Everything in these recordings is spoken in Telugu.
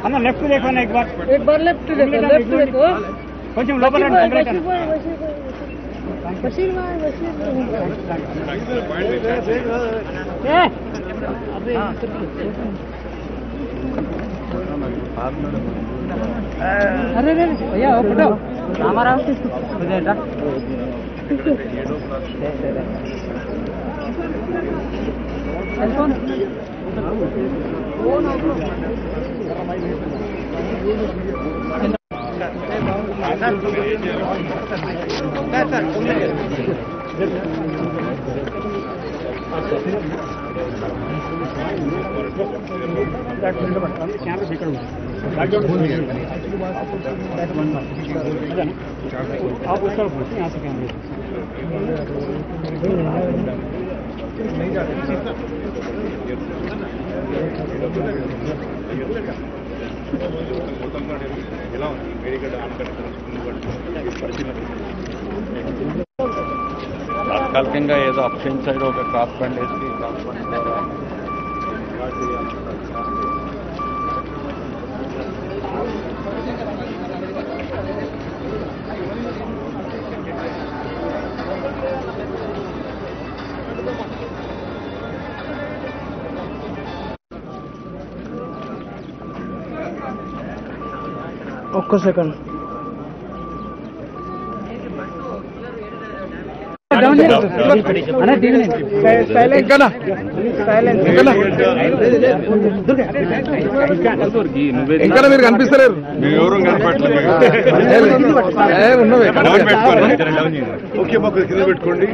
अन्ना लेफ्ट देखो ना एक बार लेफ्ट देखो కొంచెం లోపల बशीर अरे भैया फोटो हमारा आप उस तरफ पूछिए यहाँ से कैमरे తాత్కాలికంగా ఏదో అప్షన్ సైడ్ ఒక క్రాప్ బండ్ వేసి క్రాప్ బండ్ ద్వారా ఒక్క సెకండ్ ఇంకా మీరు కనిపిస్తలేరు ఎవరు ఓకే మాకు కింద పెట్టుకోండి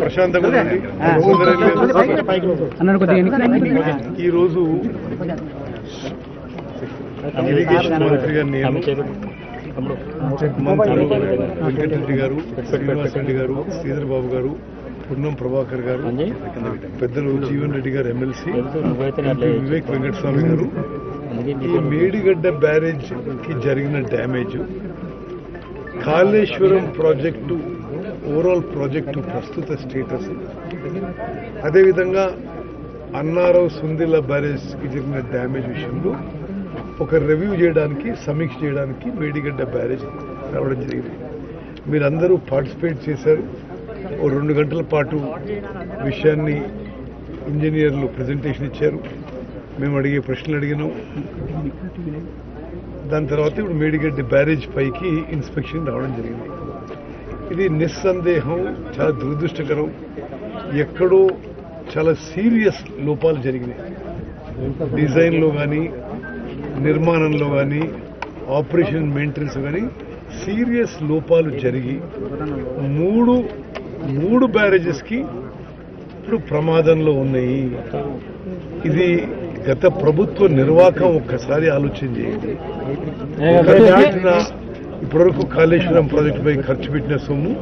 ప్రశాంతంగా ఈరోజు ఇరిగేషన్ మంత్రి గారు మంత్రులు వెంకటరెడ్డి గారు శ్రీనివాసరెడ్డి గారు శ్రీధర్ బాబు గారు పున్నం ప్రభాకర్ గారు పెద్దలు జీవన్ రెడ్డి గారు ఎమ్మెల్సీ వివేక్ వెంకటస్వామి గారు ఈ మేడిగడ్డ బ్యారేజ్ కి జరిగిన damage Kaleshwaram project overall project ప్రస్తుత స్టేటస్ అదేవిధంగా అన్నారావు సుందిల్ల బ్యారేజ్ కి జరిగిన డ్యామేజ్ విషయంలో ఒక రివ్యూ చేయడానికి సమీక్ష చేయడానికి మేడిగడ్డ బ్యారేజ్ రావడం జరిగింది. మీరందరూ పార్టిసిపేట్ చేశారు. ఓ 2 గంటల పాటు విషయాన్ని ఇంజనీర్లు ప్రజెంటేషన్ ఇచ్చారు. మేము అడిగే ప్రశ్నలు అడిగినాం. దాని తర్వాత ఇప్పుడు మేడిగడ్డ బ్యారేజ్ పైకి ఇన్స్పెక్షన్ రావడం జరిగింది. ఇది నిస్సందేహం చాలా దురదృష్టకరం. ఎక్కడో చాలా సీరియస్ లోపాలు జరిగినాయి. డిజైన్లో కానీ నిర్మాణంలో కానీ ఆపరేషన్ మెయింటెనెన్స్ కానీ సీరియస్ లోపాలు జరిగి మూడు బ్యారేజెస్కి ఇప్పుడు ప్రమాదంలో ఉన్నాయి. ఇది గత ప్రభుత్వ నిర్వాహకం ఒక్కసారి ఆలోచన చేయండి. ఇప్పటివరకు కాళేశ్వరం ప్రాజెక్టుపై ఖర్చు పెట్టిన సొమ్ము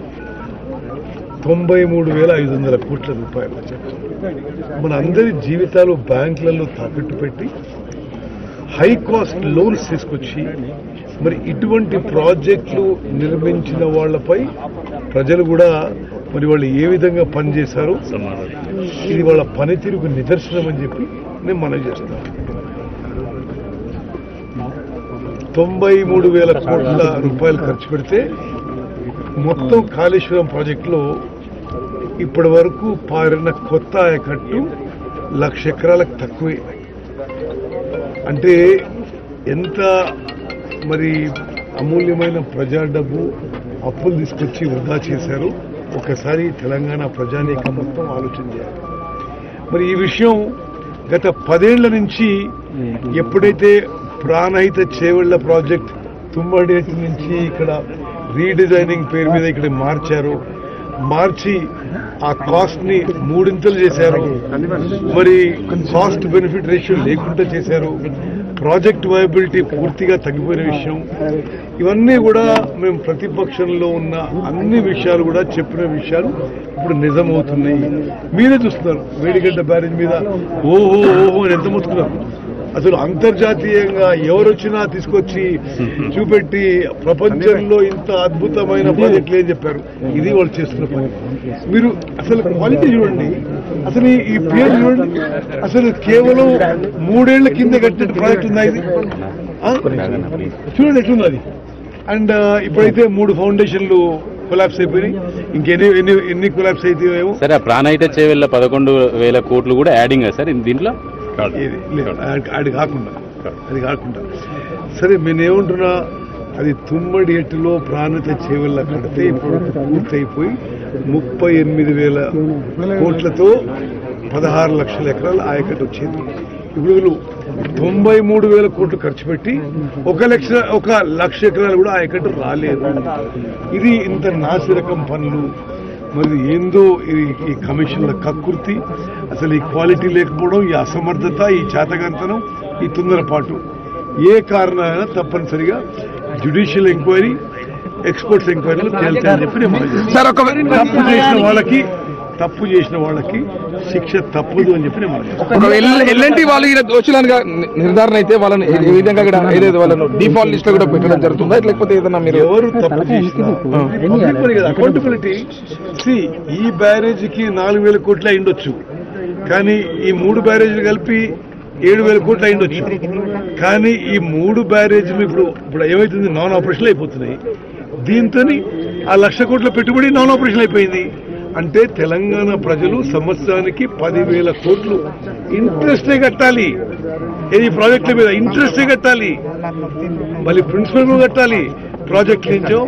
93,500 కోట్ల రూపాయలు. మన అందరి జీవితాలు బ్యాంకులలో తాకట్టు పెట్టి హై కాస్ట్ లోన్స్ తీసుకొచ్చి మరి ఇటువంటి ప్రాజెక్టులు నిర్మించిన వాళ్లపై ప్రజలు కూడా మరి వాళ్ళు ఏ విధంగా పనిచేశారో ఇది వాళ్ళ పనితీరుకు నిదర్శనం అని చెప్పి నేను మనవి చేస్తాను. 93,000 కోట్ల రూపాయలు ఖర్చు పెడితే మొత్తం కాళేశ్వరం ప్రాజెక్టులో ఇప్పటి వరకు పారిన కొత్త ఆయకట్టు 1,00,000 ఎకరాలకు తక్కువే. అంటే ఎంత మరి అమూల్యమైన ప్రజా డబ్బు అప్పులు తీసుకొచ్చి వృధా చేశారు ఒకసారి తెలంగాణ ప్రజానీకం మొత్తం ఆలోచన చేయాలి. మరి ఈ విషయం గత 10 ఏళ్ల నుంచి ఎప్పుడైతే ప్రాణహిత చేవెళ్ల ప్రాజెక్ట్ తుమ్మడేటి నుంచి ఇక్కడ రీడిజైనింగ్ పేరు మీద ఇక్కడ మార్చి ఆ కాస్ట్ ని 3 చేశారు. మరి కాస్ట్ బెనిఫిట్ రేషియో లేకుండా చేశారు. ప్రాజెక్ట్ వయబిలిటీ పూర్తిగా తగ్గిపోయిన విషయం. ఇవన్నీ కూడా మేము ప్రతిపక్షంలో ఉన్న అన్ని విషయాలు కూడా చెప్పిన విషయాలు ఇప్పుడు నిజమవుతున్నాయి. మీరే చూస్తున్నారు. మేడిగడ్డ బ్యారేజ్ మీద ఓహో అని ఎంత మొత్తుకున్నారు. అసలు అంతర్జాతీయంగా ఎవరొచ్చినా తీసుకొచ్చి చూపెట్టి ప్రపంచంలో ఇంత అద్భుతమైన ప్రాజెక్టులు ఏం చెప్పారు. ఇది వాళ్ళు చేస్తున్న పని. మీరు అసలు క్వాలిటీ చూడండి, అసలు ఈ పేరు చూడండి. అసలు కేవలం 3 ఏళ్ల కింద కట్టిన ప్రాజెక్ట్ ఉందా ఇది? చూడండి ఎట్లుంది అది. అండ్ ఇప్పుడైతే 3 ఫౌండేషన్లు కొలాప్స్ అయిపోయినాయి. ఇంకెన్ని కొలాప్స్ అయితే సరే. ప్రాణహిత చేవెళ్ళ 11,000 కోట్లు కూడా యాడింగ్ సార్ దీంట్లో. అది కాకుండా సరే నేనేమంటున్నా, అది తుమ్మడి ఎట్టులో ప్రాణహిత చేవెళ్ళ కడితే ఇప్పుడు పూర్తయిపోయి 38,000 కోట్లతో 16 లక్షల ఎకరాలు ఆయకట్టు వచ్చింది. ఇప్పుడు 93,000 కోట్లు ఖర్చు పెట్టి 1 లక్ష ఎకరాలు కూడా ఆయకట్టు రాలేదు. ఇది ఇంత నాసిరకం పనులు. మరి ఏందో ఈ కమిషన్ల కక్కుర్తి, అసలు ఈ క్వాలిటీ లేకపోవడం, ఈ అసమర్థత, ఈ చేతగంతనం, ఈ తొందరపాటు ఏ కారణమైనా తప్పనిసరిగా జ్యుడిషియల్ ఎంక్వైరీ, ఎక్స్పర్ట్స్ ఎంక్వైరీలు తేల్చాలని చెప్పి నేను తప్పు చేసిన వాళ్ళకి శిక్ష తప్పదు అని చెప్పి నేను ఎల్ఎన్టీ వాళ్ళు దోషులుగా నిర్ధారణ అయితే వాళ్ళని ఏ విధంగా కూడా ఏదైతే వాళ్ళను డిఫాల్ట్ లిస్ట్ లో కూడా పెట్టడం జరుగుతుందా, లేకపోతే ఏదైనా మీరు ఎవరు తప్పు చేసినా అకౌంటబిలిటీ. ఈ బ్యారేజీకి 4,000 కోట్లు అయిండొచ్చు, కానీ ఈ 3 బ్యారేజీలు కలిపి 7,000 కోట్లు అయిండొచ్చు. కానీ ఈ 3 బ్యారేజీలు ఇప్పుడు ఏమైతుంది, నాన్ ఆపరేషన్లు అయిపోతున్నాయి. దీంతో ఆ 1,00,000 కోట్ల పెట్టుబడి నాన్ ఆపరేషన్ అయిపోయింది. అంటే తెలంగాణ ప్రజలు సంవత్సరానికి 10,000 కోట్లు ఇంట్రెస్టే కట్టాలి. ఏది ప్రాజెక్టుల మీద ఇంట్రెస్టే కట్టాలి, మళ్ళీ ప్రిన్సిపల్ కూడా కట్టాలి. ప్రాజెక్ట్ నుంచో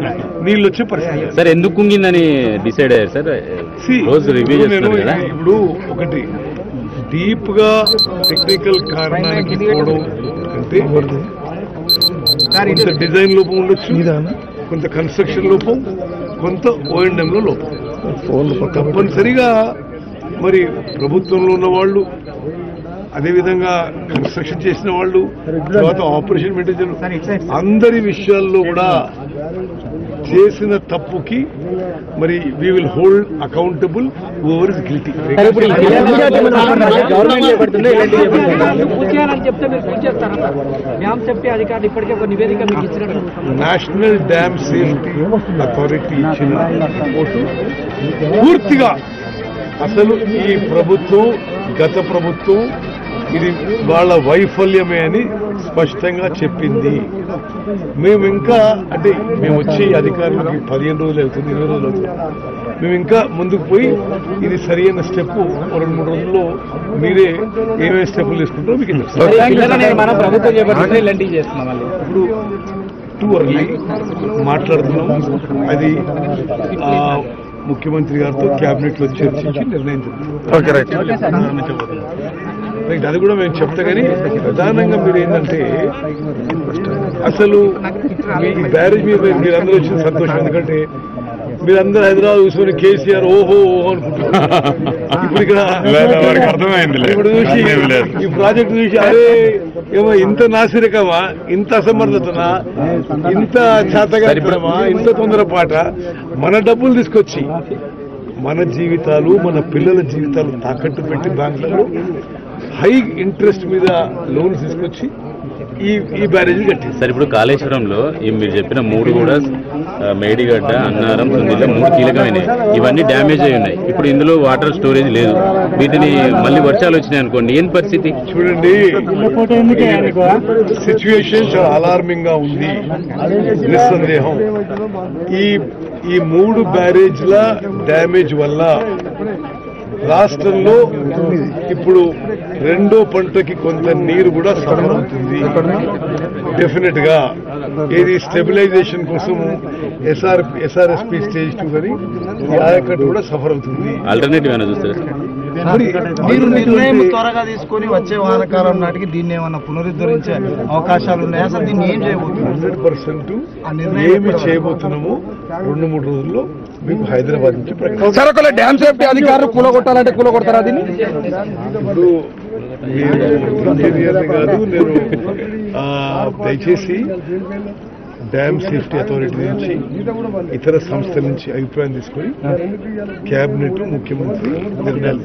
నీళ్ళు వచ్చే పరిస్థితి. సార్ ఎందుకు కుంగిందని డిసైడ్ అయ్యారు సార్? నేను ఇప్పుడు ఒకటి డీప్ గా టెక్నికల్ కారణానికి పోవడం అంటే కొంత డిజైన్ లోపం ఉండొచ్చు, కొంత కన్స్ట్రక్షన్ లోపం, కొంత O&M లో లోపం. తప్పనిసరిగా మరి ప్రభుత్వంలో ఉన్న వాళ్ళు, అదేవిధంగా కన్స్ట్రక్షన్ చేసిన వాళ్ళు, తర్వాత ఆపరేషన్ మెయింటైన్ అందరి విషయాల్లో కూడా చేసిన తప్పుకి మరి we will hold accountable over is guilty. National dam safety authority ఇచ్చిన రిపోర్టు పూర్తిగా అసలు ఈ ప్రభుత్వం, గత ప్రభుత్వం ఇది వాళ్ళ వైఫల్యమే అని స్పష్టంగా చెప్పింది. మేము ఇంకా అంటే మేము వచ్చి అధికారులకి 15 రోజులు అవుతుంది, 20 రోజులు అవుతుంది. మేము ఇంకా ముందుకు పోయి ఇది సరైన స్టెప్ 2-3 రోజుల్లో మీరే ఏమేమి స్టెప్పులు తీసుకుంటారో మీకు ఇప్పుడు టూ అర్లీ మాట్లాడుతున్నాం. అది ముఖ్యమంత్రి గారితో క్యాబినెట్ లో చర్చించి నిర్ణయం రైట్. అది కూడా మేము చెప్తా. కానీ ప్రధానంగా మీరు ఏంటంటే అసలు మీ బ్యారేజ్ మీద మీరందరూ వచ్చిన సంతోషం. ఎందుకంటే మీరందరూ హైదరాబాద్ చూసుకొని కేసీఆర్ ఓహో అనుకుంటున్నారు. ఇప్పుడు ఇక్కడ ఇప్పుడు చూసి ఈ ప్రాజెక్టు చూసి అరే ఏమో ఇంత నాసిరకమా, ఇంత అసమర్థతనా, ఇంత చేతగామా, ఇంత తొందరపాట, మన డబ్బులు తీసుకొచ్చి మన జీవితాలు, మన పిల్లల జీవితాలు తాకట్టు పెట్టి బ్యాంకులలో హై ఇంట్రెస్ట్ మీద లోన్స్ తీసుకొచ్చి ఈ బ్యారేజీ కట్టింది. సార్ ఇప్పుడు కాళేశ్వరంలో మీరు చెప్పిన 3 కూడా మేడిగడ్డ, అన్నారం, సుందిల్ల 3 కీలకమైనవి. ఇవన్నీ డ్యామేజ్ అయి ఉన్నాయి. ఇప్పుడు ఇందులో వాటర్ స్టోరేజ్ లేదు. వీటిని మళ్ళీ వర్షాలు వచ్చినాయి అనుకోండి, ఏం పరిస్థితి? చూడండి, సిచ్యువేషన్ చాలా అలార్మింగ్ గా ఉంది. నిస్సందేహం ఈ 3 బ్యారేజ్ల డ్యామేజ్ వల్ల రాష్ట్రంలో ఇప్పుడు 2వ పంటకి కొంత నీరు కూడా సఫర్ అవుతుంది. డెఫినెట్ గా ఇది స్టెబిలైజేషన్ కోసం SRSP స్టేజ్ 2 కానీ ఆయకట్టు కూడా సఫర్ అవుతుంది. ఆల్టర్నేటివ్ ఏమైనా చూస్తారు? మీరు నిర్ణయం త్వరగా తీసుకొని వచ్చే వానాకాలం నాటికి దీన్ని ఏమన్నా పునరుద్ధరించే అవకాశాలు ఉన్నాయా? అసలు దీన్ని ఏం చేయబోతున్నారు? 100% ఏమి చేయబోతున్నామో 2-3 రోజుల్లో మీకు హైదరాబాద్ నుంచి సార్ ఒకవేళ డ్యామ్ సేఫ్టీ అధికారులు కూలగొట్టాలంటే కూలగొడతారా దీన్ని? ఇప్పుడు ఇంజనీర్ కాదు నేను, దయచేసి డ్యామ్ సేఫ్టీ అథారిటీ నుంచి, ఇతర సంస్థల నుంచి అభిప్రాయం తీసుకొని క్యాబినెట్, ముఖ్యమంత్రి నిర్ణయాలు